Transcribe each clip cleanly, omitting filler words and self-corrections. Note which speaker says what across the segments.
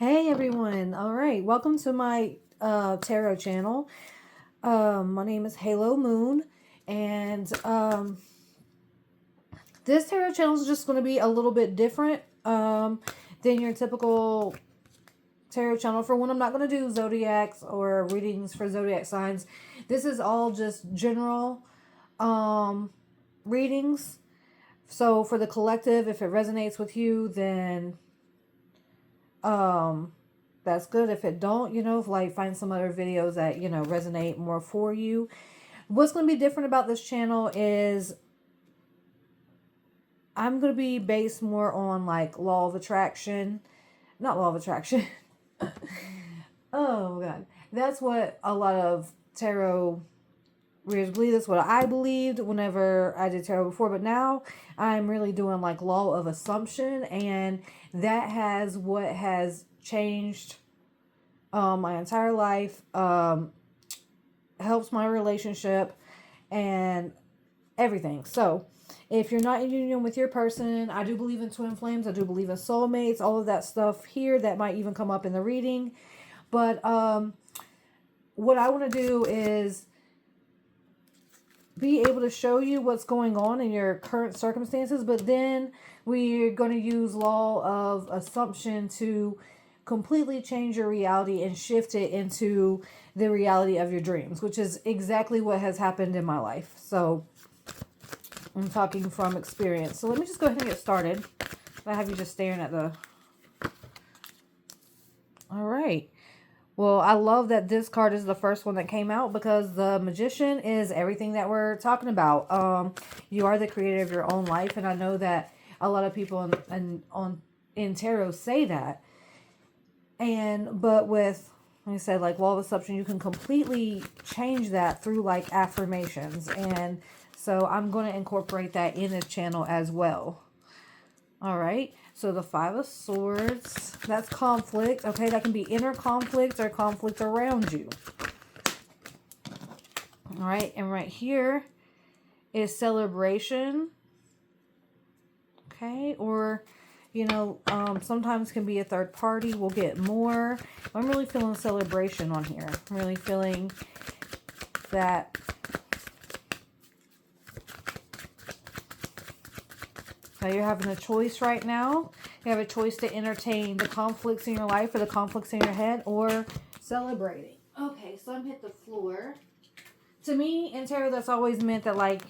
Speaker 1: Hey everyone. All right. Welcome to my tarot channel. My name is Halo Moon, and this tarot channel is just going to be a little bit different than your typical tarot channel. For one, I'm not going to do zodiacs or readings for zodiac signs. This is all just general readings. So for the collective, if it resonates with you, then um that's good. If it don't, like find some other videos that, resonate more for you. What's going to be different about this channel is I'm going to be based more on like law of attraction. Not law of attraction. Oh, God. That's what a lot of tarot readers believe. That's what I believed whenever I did tarot before. But now I'm really doing like law of assumption. And that has what has changed my entire life, helps my relationship and everything. So if you're not in union with your person, I do believe in twin flames. I do believe in soulmates, all of that stuff here that might even come up in the reading. But what I want to do is be able to show you what's going on in your current circumstances, but then we're going to use law of assumption to completely change your reality and shift it into the reality of your dreams, which is exactly what has happened in my life. So I'm talking from experience. So let me just go ahead and get started. I have you just staring at the... All right. Well, I love that this card is the first one that came out because the Magician is everything that we're talking about. You are the creator of your own life, and I know that a lot of people in tarot say that. But with, like I said, like law of assumption, you can completely change that through like affirmations. And so I'm going to incorporate that in this channel as well. All right. So the Five of Swords, that's conflict. Okay. That can be inner conflict or conflict around you. All right. And right here is celebration. Okay. Or, sometimes can be a third party. We'll get more. I'm really feeling celebration on here. I'm really feeling that you're having a choice right now. You have a choice to entertain the conflicts in your life or the conflicts in your head or celebrating. Okay, so I'm hit the floor. To me, in tarot, that's always meant that, like,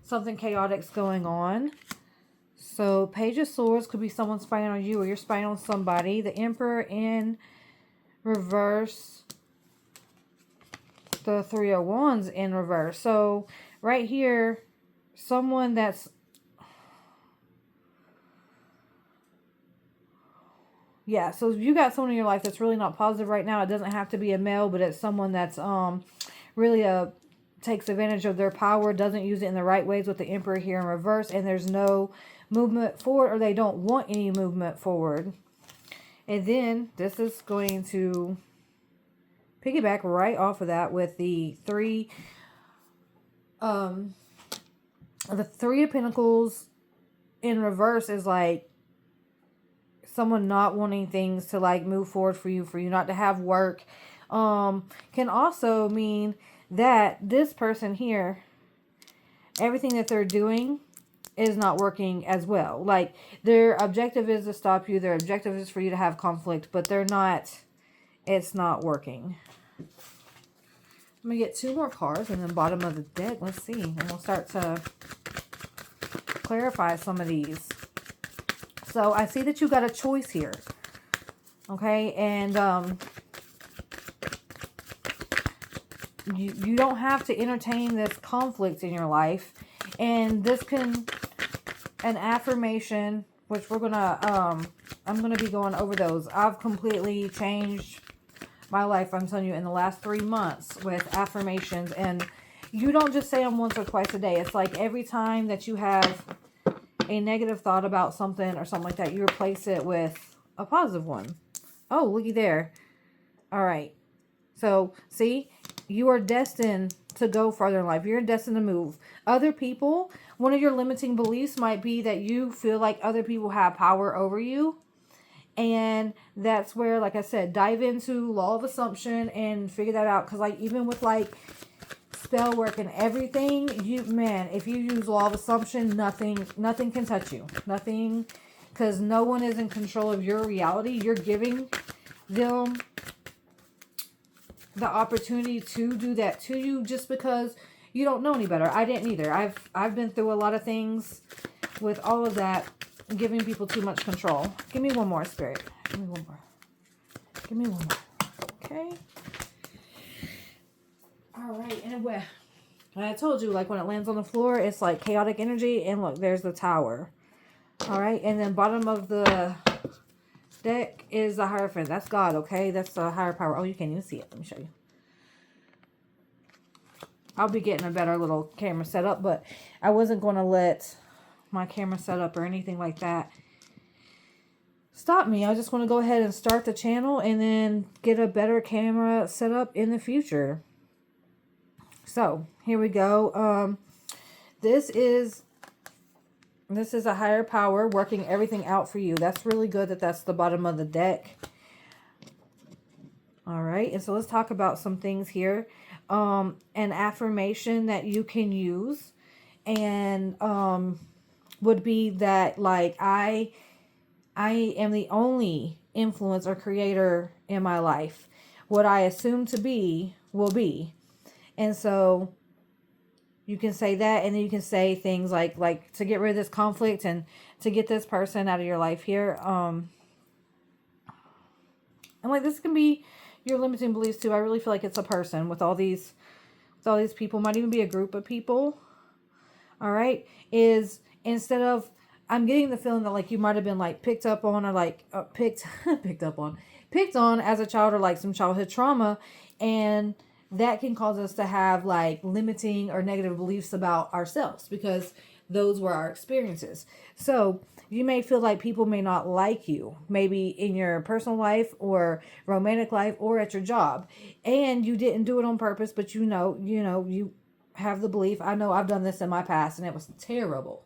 Speaker 1: something chaotic's going on. So, Page of Swords could be someone spying on you or you're spying on somebody. The Emperor in reverse. The Three of Wands in reverse. So, right here, someone that's... Yeah, so if you got someone in your life that's really not positive right now, it doesn't have to be a male, but it's someone that's really takes advantage of their power, doesn't use it in the right ways with the Emperor here in reverse, and there's no movement forward, or they don't want any movement forward. And then this is going to piggyback right off of that with the Three of Pentacles in reverse is like someone not wanting things to like move forward for you not to have work. Can also mean that this person here, everything that they're doing is not working as well. Like their objective is to stop you. Their objective is for you to have conflict, but it's not working. I'm going to get two more cards and then bottom of the deck. Let's see. And we'll start to clarify some of these. So I see that you got a choice here. Okay. And you don't have to entertain this conflict in your life. And this can, an affirmation, which we're going to, I'm going to be going over those. I've completely changed my life, I'm telling you, in the last 3 months with affirmations. And you don't just say them once or twice a day. It's like every time that you have a negative thought about something or something like that, you replace it with a positive one. Oh, looky there. All right. So, see, you are destined to go further in life. You're destined to move. Other people, one of your limiting beliefs might be that you feel like other people have power over you. And that's where, like I said, dive into law of assumption and figure that out. Because like even with like spell work and everything, if you use law of assumption, nothing can touch you. Nothing, because no one is in control of your reality. You're giving them the opportunity to do that to you just because you don't know any better. I didn't either. I've been through a lot of things with all of that, giving people too much control. Give me one more, Spirit. Give me one more. Give me one more. Okay. All right. And I told you, like when it lands on the floor, it's like chaotic energy. And look, there's the Tower. All right. And then bottom of the deck is the Hierophant. That's God, okay? That's a higher power. Oh, you can't even see it. Let me show you. I'll be getting a better little camera set up, but I wasn't going to let my camera set up or anything like that stop me. I just want to go ahead and start the channel and then get a better camera set up in the future. So here we go. This is a higher power working everything out for you. That's really good that that's the bottom of the deck. All right. And so let's talk about some things here. An affirmation that you can use and would be that like I am the only influence or creator in my life. What I assume to be will be. And so you can say that, and then you can say things like to get rid of this conflict and to get this person out of your life here. And like this can be your limiting beliefs too. I really feel like it's a person with all these people. Might even be a group of people. All right, is instead of, I'm getting the feeling that like you might have been like picked up on or like picked on as a child, or like some childhood trauma, and that can cause us to have like limiting or negative beliefs about ourselves because those were our experiences. So you may feel like people may not like you, maybe in your personal life or romantic life or at your job, and you didn't do it on purpose, but you have the belief. I know I've done this in my past and it was terrible.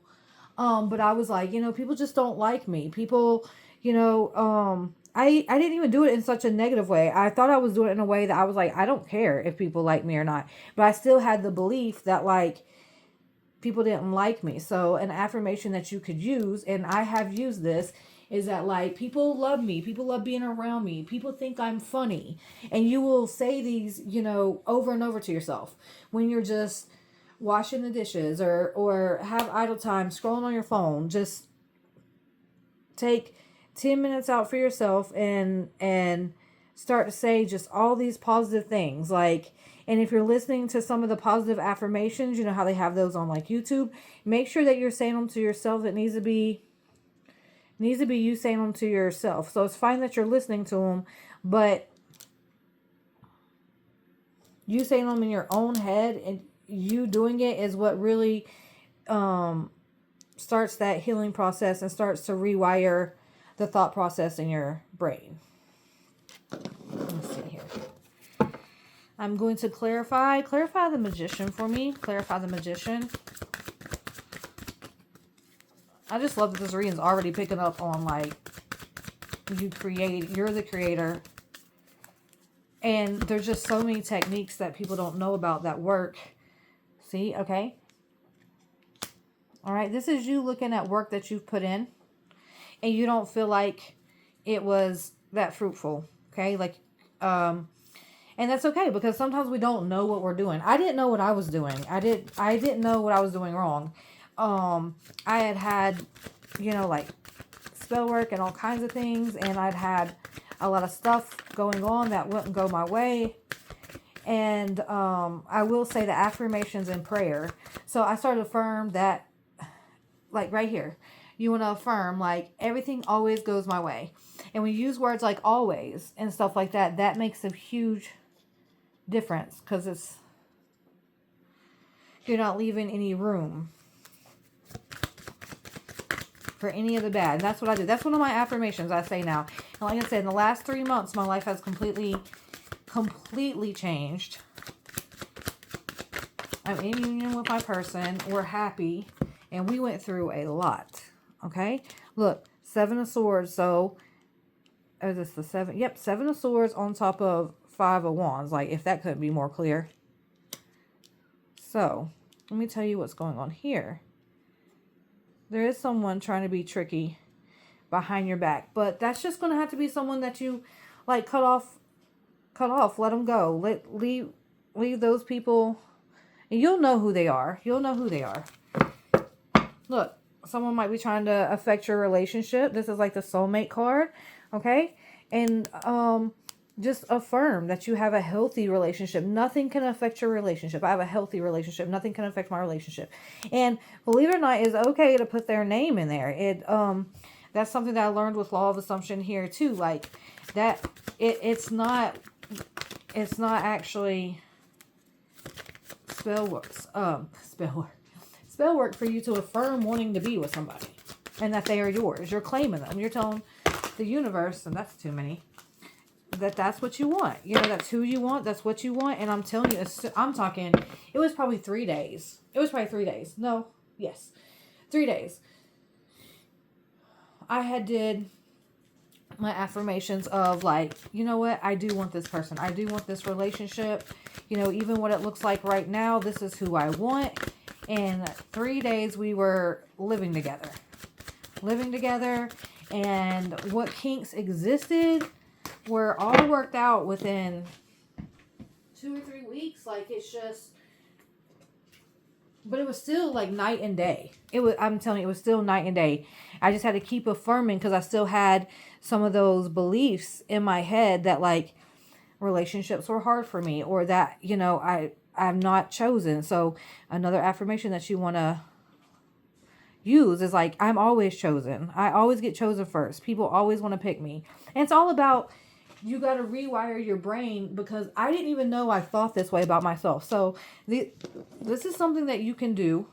Speaker 1: But I was like, people just don't like me. People, I didn't even do it in such a negative way. I thought I was doing it in a way that I was like, I don't care if people like me or not. But I still had the belief that like people didn't like me. So an affirmation that you could use, and I have used this, is that like people love me. People love being around me. People think I'm funny. And you will say these, over and over to yourself when you're just washing the dishes or have idle time scrolling on your phone. Just take 10 minutes out for yourself and start to say just all these positive things. Like, and if you're listening to some of the positive affirmations, you know how they have those on like YouTube, make sure that you're saying them to yourself. It needs to be you saying them to yourself. So it's fine that you're listening to them, but you saying them in your own head and you doing it is what really starts that healing process and starts to rewire the thought process in your brain. Let's see here. I'm going to clarify the Magician for me. Clarify the Magician. I just love that this reading's already picking up on like you're the creator. And there's just so many techniques that people don't know about that work. See, okay. All right, this is you looking at work that you've put in and you don't feel like it was that fruitful, okay? Like, and that's okay because sometimes we don't know what we're doing. I didn't know what I was doing. I didn't know what I was doing wrong. I had, like spell work and all kinds of things, and I'd had a lot of stuff going on that wouldn't go my way. And I will say the affirmations and prayer. So I started to affirm that, like right here, you want to affirm like everything always goes my way. And we use words like always and stuff like that. That makes a huge difference because you're not leaving any room for any of the bad. And that's what I do. That's one of my affirmations I say now. And like I said, in the last 3 months, my life has completely changed. I'm in union with my person. We're happy. And we went through a lot. Okay? Look, 7 of Swords. So is this the 7? Yep, 7 of Swords on top of 5 of Wands. Like, if that couldn't be more clear. So, let me tell you what's going on here. There is someone trying to be tricky behind your back. But that's just going to have to be someone that you, like, cut off. Let them go. Leave those people. And you'll know who they are. You'll know who they are. Look, someone might be trying to affect your relationship. This is like the soulmate card. Okay? And just affirm that you have a healthy relationship. Nothing can affect your relationship. I have a healthy relationship. Nothing can affect my relationship. And believe it or not, it's okay to put their name in there. That's something that I learned with Law of Assumption here too. Like that, it's not actually spell work for you to affirm wanting to be with somebody and that they are yours. You're claiming them. You're telling the universe, and that's too many, that's what you want. You know, that's who you want. That's what you want. And I'm telling you, I'm talking, it was probably 3 days. It was probably 3 days. No, yes, 3 days. I had did my affirmations of like, you know what? I do want this person. I do want this relationship. You know, even what it looks like right now, this is who I want. And 3 days we were living together. And what kinks existed were all worked out within 2 or 3 weeks. Like it's just, but it was still like night and day. I'm telling you, it was still night and day. I just had to keep affirming because I still had some of those beliefs in my head that like relationships were hard for me, or that, you know, I'm not chosen. So another affirmation that you want to use is like, I'm always chosen. I always get chosen first. People always want to pick me. And it's all about, you got to rewire your brain, because I didn't even know I thought this way about myself. So this is something that you can do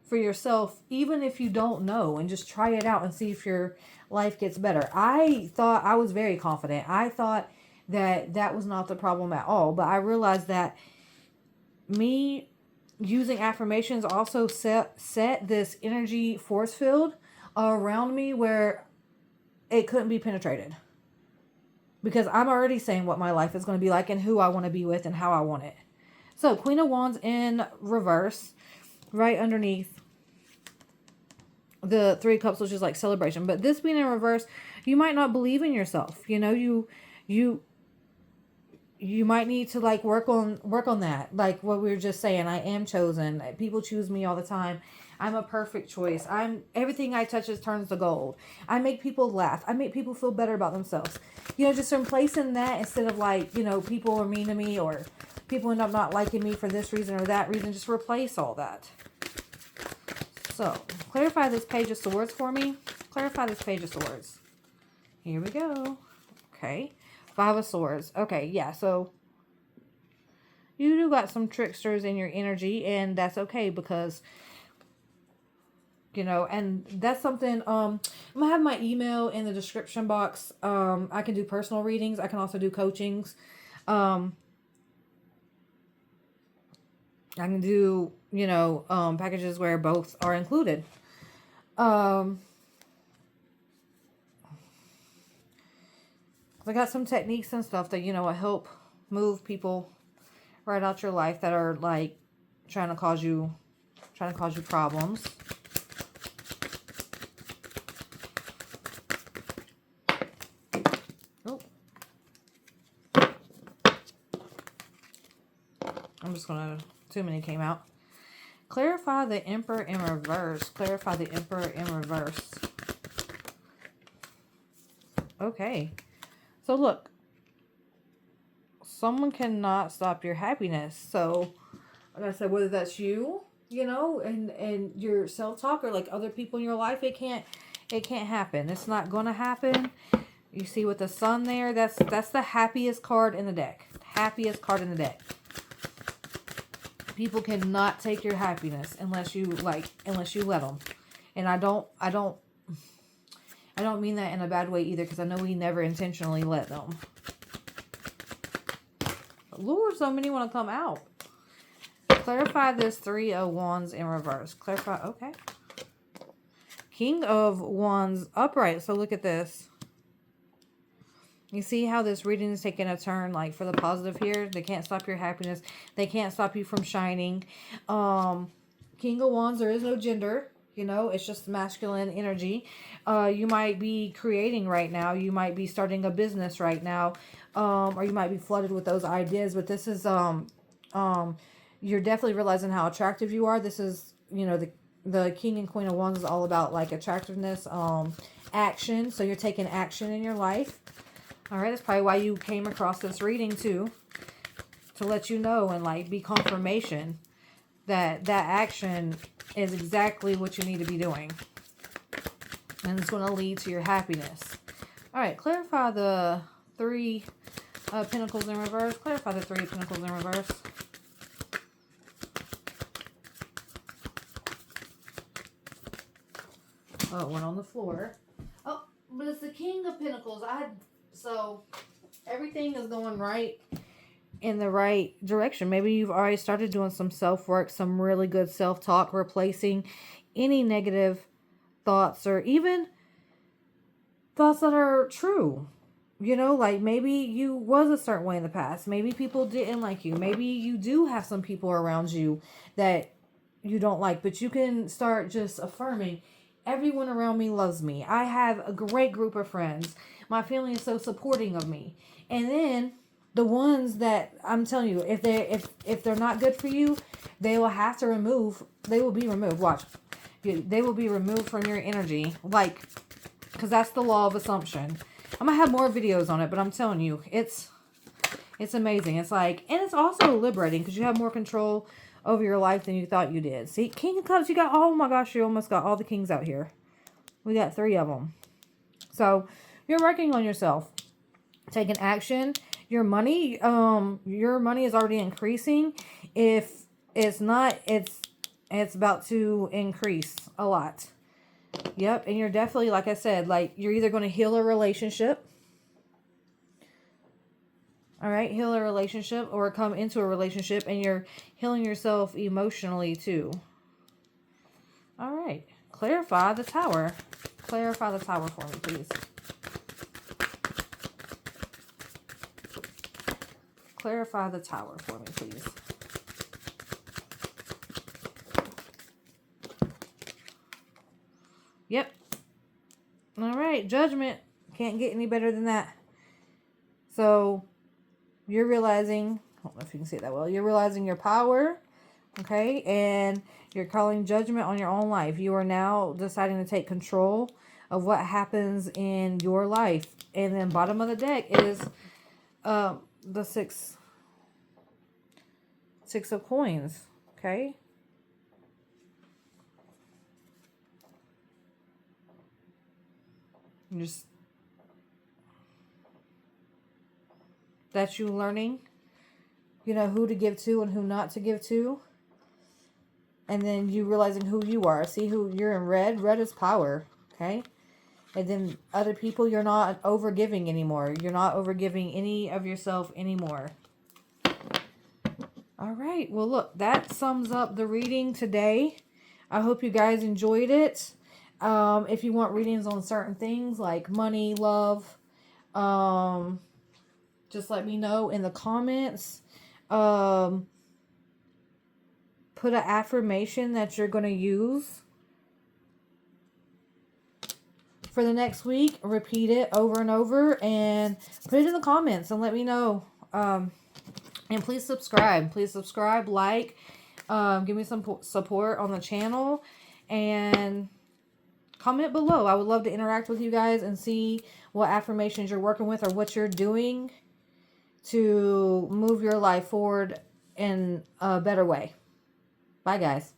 Speaker 1: for yourself, even if you don't know, and just try it out and see if your life gets better. I thought I was very confident. I thought that was not the problem at all. But I realized that me using affirmations also set this energy force field around me where it couldn't be penetrated. Because I'm already saying what my life is going to be like and who I want to be with and how I want it. So, Queen of Wands in reverse, right underneath the 3 of Cups, which is like celebration. But this being in reverse, you might not believe in yourself. You know, you might need to like work on that. Like what we were just saying, I am chosen. People choose me all the time. I'm a perfect choice. Everything I touch turns to gold. I make people laugh. I make people feel better about themselves. You know, just replacing that instead of like, you know, people are mean to me or people end up not liking me for this reason or that reason. Just replace all that. So, clarify this Page of Swords for me. Clarify this Page of Swords. Here we go. Okay. 5 of Swords. Okay, yeah, so you do got some tricksters in your energy, and that's okay because, you know, and that's something, I'm going to have my email in the description box. I can do personal readings. I can also do coachings. I can do, you know, packages where both are included. I got some techniques and stuff that, you know, help move people right out your life that are like trying to cause you problems. Oh. I'm just gonna, too many came out. Clarify the Emperor in reverse. Clarify the Emperor in reverse. Okay. So look, someone cannot stop your happiness. So, like I said, whether that's you, you know, and your self-talk, or like other people in your life, it can't happen. It's not going to happen. You see with the Sun there, that's the happiest card in the deck. Happiest card in the deck. People cannot take your happiness unless you let them. And I don't mean that in a bad way either, because I know we never intentionally let them. Lord, so many want to come out. Clarify this 3 of Wands in reverse. Clarify, okay. King of Wands upright. So look at this. You see how this reading is taking a turn, like, for the positive here? They can't stop your happiness. They can't stop you from shining. King of Wands, there is no gender. You know, it's just masculine energy. You might be creating right now. You might be starting a business right now. Or you might be flooded with those ideas. But this is, you're definitely realizing how attractive you are. This is, you know, the King and Queen of Wands is all about, like, attractiveness, action. So you're taking action in your life. All right, that's probably why you came across this reading too, to let you know and, like, be confirmation that that action is exactly what you need to be doing. And it's going to lead to your happiness. All right, clarify the 3 Pentacles in reverse. Clarify the 3 Pentacles in reverse. Oh, it went on the floor. Oh, but it's the King of Pentacles. So everything is going right in the right direction. Maybe you've already started doing some self-work, some really good self-talk, replacing any negative thoughts or even thoughts that are true. You know, like, maybe you was a certain way in the past. Maybe people didn't like you. Maybe you do have some people around you that you don't like, but you can start just affirming, everyone around me loves me. I have a great group of friends. My family is so supporting of me. And then the ones that, I'm telling you, if they're not good for you, they will be removed. Watch. They will be removed from your energy. Like, because that's the law of assumption. I'm going to have more videos on it, but I'm telling you, it's amazing. It's like, and it's also liberating because you have more control over your life than you thought you did. See, King of Cups, you got, oh my gosh, you almost got all the kings out here. We got 3 of them. So you're working on yourself, taking action. Your money is already increasing. If it's not, it's about to increase a lot. Yep, and you're definitely, like I said, like, you're either going to heal a relationship. All right, heal a relationship or come into a relationship, and you're healing yourself emotionally too. All right, clarify the Tower. Clarify the Tower for me, please. Clarify the Tower for me, please. Yep. All right, Judgment. Can't get any better than that. So you're realizing, I don't know if you can see it that well, you're realizing your power, okay? And you're calling judgment on your own life. You are now deciding to take control of what happens in your life. And then bottom of the deck is the six of coins, okay? Just that's you learning, you know, who to give to and who not to give to. And then you realizing who you are. See who you're in red. Red is power, okay? And then other people, you're not over giving anymore. You're not over giving any of yourself anymore. All right. Well, look, that sums up the reading today. I hope you guys enjoyed it. If you want readings on certain things like money, love, just let me know in the comments. Put an affirmation that you're going to use for the next week. Repeat it over and over and put it in the comments and let me know. And please subscribe. Please subscribe, like, give me some support on the channel, and comment below. I would love to interact with you guys and see what affirmations you're working with or what you're doing to move your life forward in a better way. Bye, guys.